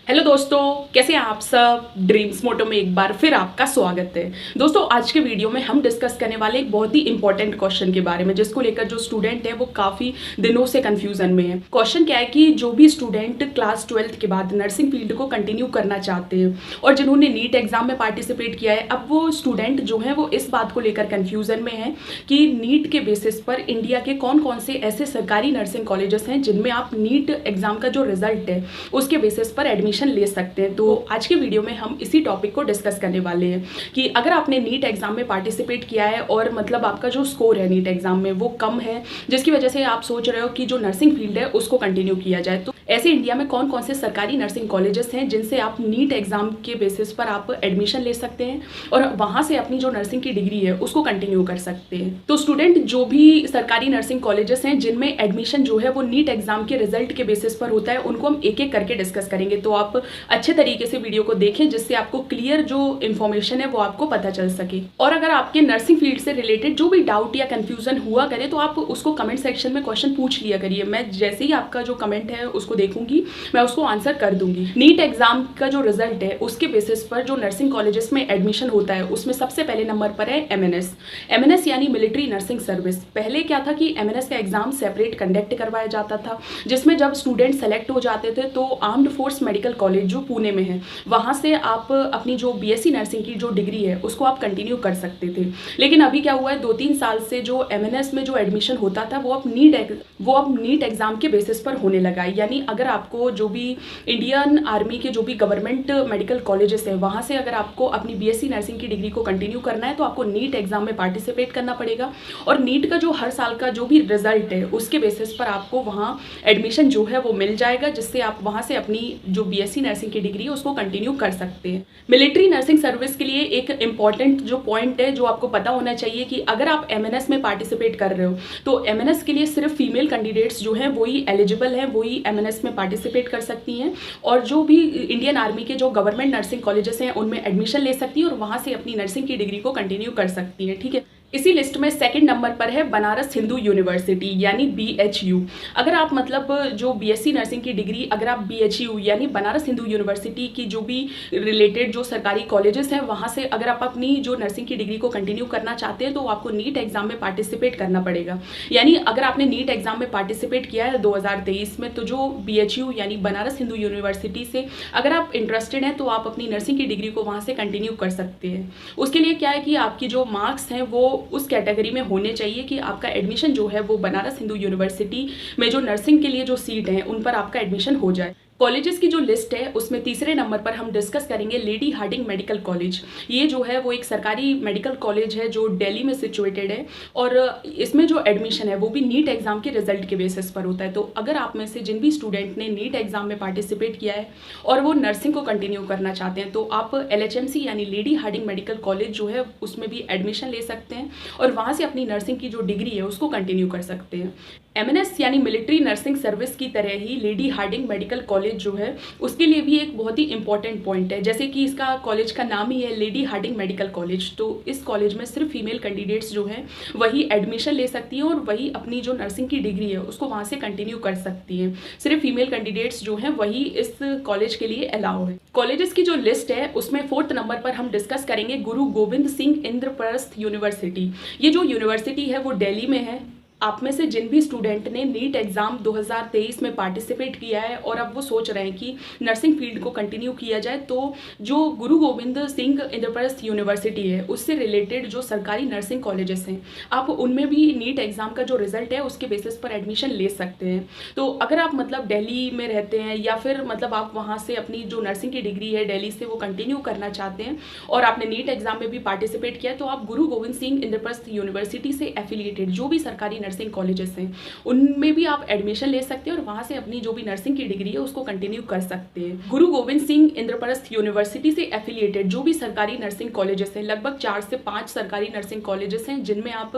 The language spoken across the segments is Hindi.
हेलो दोस्तों, कैसे हैं आप सब। ड्रीम्स मोटो में एक बार फिर आपका स्वागत है। दोस्तों, आज के वीडियो में हम डिस्कस करने वाले एक बहुत ही इंपॉर्टेंट क्वेश्चन के बारे में, जिसको लेकर जो स्टूडेंट है वो काफ़ी दिनों से कंफ्यूजन में है। क्वेश्चन क्या है कि जो भी स्टूडेंट क्लास 12th के बाद नर्सिंग फील्ड को कंटिन्यू करना चाहते हैं और जिन्होंने नीट एग्जाम में पार्टिसिपेट किया है, अब वो स्टूडेंट जो है वो इस बात को लेकर कन्फ्यूजन में है कि नीट के बेसिस पर इंडिया के कौन कौन से ऐसे सरकारी नर्सिंग कॉलेजेस हैं जिनमें आप नीट एग्जाम का जो रिजल्ट है उसके बेसिस पर एडमिशन ले सकते हैं। तो आज के वीडियो में हम इसी टॉपिक को डिस्कस करने वाले हैं कि अगर आपने नीट एग्जाम में पार्टिसिपेट किया है और मतलब आपका जो स्कोर है नीट एग्जाम में वो कम है, जिसकी वजह से आप सोच रहे हो कि जो नर्सिंग फील्ड है उसको कंटिन्यू किया जाए, तो ऐसे इंडिया में कौन कौन से सरकारी नर्सिंग कॉलेजेस हैं जिनसे आप नीट एग्जाम के बेसिस पर आप एडमिशन ले सकते हैं और वहां से अपनी जो नर्सिंग की डिग्री है उसको कंटिन्यू कर सकते हैं। तो स्टूडेंट, जो भी सरकारी नर्सिंग कॉलेजेस हैं जिनमें एडमिशन जो है वो नीट एग्जाम के रिजल्ट के बेसिस पर होता है, उनको हम एक एक करके डिस्कस करेंगे। तो आप अच्छे तरीके से वीडियो को देखें जिससे आपको क्लियर जो इन्फॉर्मेशन है वो आपको पता चल सके। और अगर आपके नर्सिंग फील्ड से रिलेटेड जो भी डाउट या कंफ्यूजन हुआ करे तो आप उसको कमेंट सेक्शन में क्वेश्चन पूछ लिया करिए। मैं जैसे ही आपका जो कमेंट है उसको देखूंगी, मैं उसको आंसर कर दूंगी। नीट एग्जाम का जो रिजल्ट है उसके बेसिस पर जो नर्सिंग कॉलेजेस में एडमिशन होता है उसमें सबसे पहले नंबर पर है एमएनएस यानी मिलिट्री नर्सिंग सर्विस। पहले क्या था कि एमएनएस का एग्जाम सेपरेट कंडक्ट करवाया जाता था, जिसमें जब स्टूडेंट सेलेक्ट हो जाते थे तो आर्म्ड फोर्स मेडिकल कॉलेज जो पुणे में है वहां से आप अपनी जो बीएससी नर्सिंग की जो डिग्री है उसको आप कंटिन्यू कर सकते थे। लेकिन अभी क्या हुआ है, 2-3 साल से जो एमएनएस में जो एडमिशन होता था वो अब नीट एग्जाम के बेसिस पर होने लगा है। यानी अगर आपको जो भी इंडियन आर्मी के जो भी गवर्नमेंट मेडिकल कॉलेजेस हैं वहां से अगर आपको अपनी बीएससी नर्सिंग की डिग्री को कंटिन्यू करना है तो आपको नीट एग्जाम में पार्टिसिपेट करना पड़ेगा और नीट का जो हर साल का जो भी रिजल्ट है उसके बेसिस पर आपको वहां एडमिशन जो है वो मिल जाएगा, जिससे आप वहां से अपनी जो बीएससी नर्सिंग की डिग्री है उसको कंटिन्यू कर सकते हैं। मिलिट्री नर्सिंग सर्विस के लिए एक इंपॉर्टेंट जो पॉइंट है जो आपको पता होना चाहिए कि अगर आप एमएनएस में पार्टिसिपेट कर रहे हो तो एमएनएस के लिए सिर्फ फीमेल कैंडिडेट्स जो हैं वही एलिजिबल हैं, वही एमएनएस में पार्टिसिपेट कर सकती हैं और जो भी इंडियन आर्मी के जो गवर्नमेंट नर्सिंग कॉलेजेस हैं उनमें एडमिशन ले सकती हैं और वहां से अपनी नर्सिंग की डिग्री को कंटिन्यू कर सकती हैं। ठीक है, इसी लिस्ट में सेकंड नंबर पर है बनारस हिंदू यूनिवर्सिटी यानी बीएचयू। अगर आप मतलब जो बीएससी नर्सिंग की डिग्री अगर आप बीएचयू यानी बनारस हिंदू यूनिवर्सिटी की जो भी रिलेटेड जो सरकारी कॉलेजेस हैं वहां से अगर आप अपनी जो नर्सिंग की डिग्री को कंटिन्यू करना चाहते हैं तो आपको नीट एग्जाम में पार्टिसिपेट करना पड़ेगा। यानी अगर आपने नीट एग्जाम में पार्टिसिपेट किया है 2023 में तो जो बीएचयू यानी बनारस हिंदू यूनिवर्सिटी से अगर आप इंटरेस्टेड हैं तो आप अपनी नर्सिंग की डिग्री को वहाँ से कंटिन्यू कर सकते हैं। उसके लिए क्या है कि आपकी जो मार्क्स हैं वो उस कैटेगरी में होने चाहिए कि आपका एडमिशन जो है वो बनारस हिंदू यूनिवर्सिटी में जो नर्सिंग के लिए जो सीट हैं उन पर आपका एडमिशन हो जाए। कॉलेजेस की जो लिस्ट है उसमें तीसरे नंबर पर हम डिस्कस करेंगे लेडी हार्डिंग मेडिकल कॉलेज। ये जो है वो एक सरकारी मेडिकल कॉलेज है जो दिल्ली में सिचुएटेड है और इसमें जो एडमिशन है वो भी नीट एग्जाम के रिजल्ट के बेसिस पर होता है। तो अगर आप में से जिन भी स्टूडेंट ने नीट एग्जाम में पार्टिसिपेट किया है और वो नर्सिंग को कंटिन्यू करना चाहते हैं तो आप LHMC यानी लेडी हार्डिंग मेडिकल कॉलेज जो है उसमें भी एडमिशन ले सकते हैं और वहाँ से अपनी नर्सिंग की जो डिग्री है उसको कंटिन्यू कर सकते हैं। एमएनएस यानी मिलिट्री नर्सिंग सर्विस की तरह ही लेडी हार्डिंग मेडिकल कॉलेज जो है उसके लिए भी एक बहुत ही इंपॉर्टेंट पॉइंट है, जैसे कि इसका कॉलेज का नाम ही है लेडी हार्डिंग मेडिकल कॉलेज। तो इस कॉलेज में सिर्फ फीमेल कैंडिडेट्स जो हैं वही एडमिशन ले सकती हैं और वही अपनी जो नर्सिंग की डिग्री है उसको वहाँ से कंटिन्यू कर सकती हैं। सिर्फ फीमेल कैंडिडेट्स जो हैं वही इस कॉलेज के लिए अलाउ है। कॉलेजेस की जो लिस्ट है उसमें 4th नंबर पर हम डिस्कस करेंगे गुरु गोविंद सिंह इंद्रप्रस्थ यूनिवर्सिटी। ये जो यूनिवर्सिटी है वो दिल्ली में है। आप में से जिन भी स्टूडेंट ने नीट एग्जाम 2023 में पार्टिसिपेट किया है और अब वो सोच रहे हैं कि नर्सिंग फील्ड को कंटिन्यू किया जाए तो जो गुरु गोविंद सिंह इंद्रप्रस्थ यूनिवर्सिटी है उससे रिलेटेड जो सरकारी नर्सिंग कॉलेजेस हैं आप उनमें भी नीट एग्जाम का जो रिजल्ट है उसके बेसिस पर एडमिशन ले सकते हैं। तो अगर आप मतलब दिल्ली में रहते हैं या फिर मतलब आप वहाँ से अपनी जो नर्सिंग की डिग्री है दिल्ली से वो कंटिन्यू करना चाहते हैं और आपने नीट एग्जाम में भी पार्टिसिपेट किया है तो आप गुरु गोविंद सिंह इंद्रप्रस्थ यूनिवर्सिटी से एफिलिएटेड जो भी सरकारी नर्सिंग कॉलेजेस हैं उनमें भी आप एडमिशन ले सकते हैं और वहां से अपनी जो भी नर्सिंग की डिग्री है उसको कंटिन्यू कर सकते हैं। गुरु गोविंद सिंह इंद्रप्रस्थ यूनिवर्सिटी से एफिलिएटेड जो भी सरकारी नर्सिंग कॉलेजेस हैं, लगभग 4 से 5 सरकारी नर्सिंग कॉलेजेस हैं जिनमें आप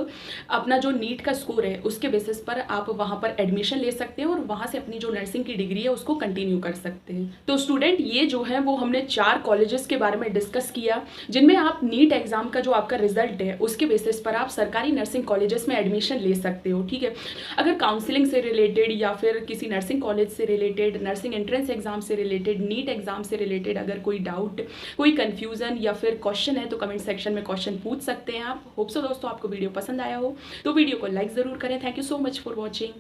अपना जो नीट का स्कोर है उसके बेसिस पर आप वहां पर एडमिशन ले सकते हैं और वहां से अपनी जो नर्सिंग की डिग्री है उसको कंटिन्यू कर सकते हैं। तो स्टूडेंट, ये जो है वो हमने 4 कॉलेजेस के बारे में डिस्कस किया जिनमें आप नीट एग्जाम का जो आपका रिजल्ट है उसके बेसिस पर आप सरकारी नर्सिंग कॉलेजेस में एडमिशन ले सकते सकते हो, ठीक है। अगर काउंसलिंग से रिलेटेड या फिर किसी नर्सिंग कॉलेज से रिलेटेड, नर्सिंग एंट्रेंस एग्जाम से रिलेटेड, नीट एग्जाम से रिलेटेड अगर कोई डाउट, कोई कन्फ्यूजन या फिर क्वेश्चन है तो कमेंट सेक्शन में क्वेश्चन पूछ सकते हैं आप। होप सो दोस्तों आपको वीडियो पसंद आया हो तो वीडियो को लाइक ज़रूर करें। Thank you so much for watching.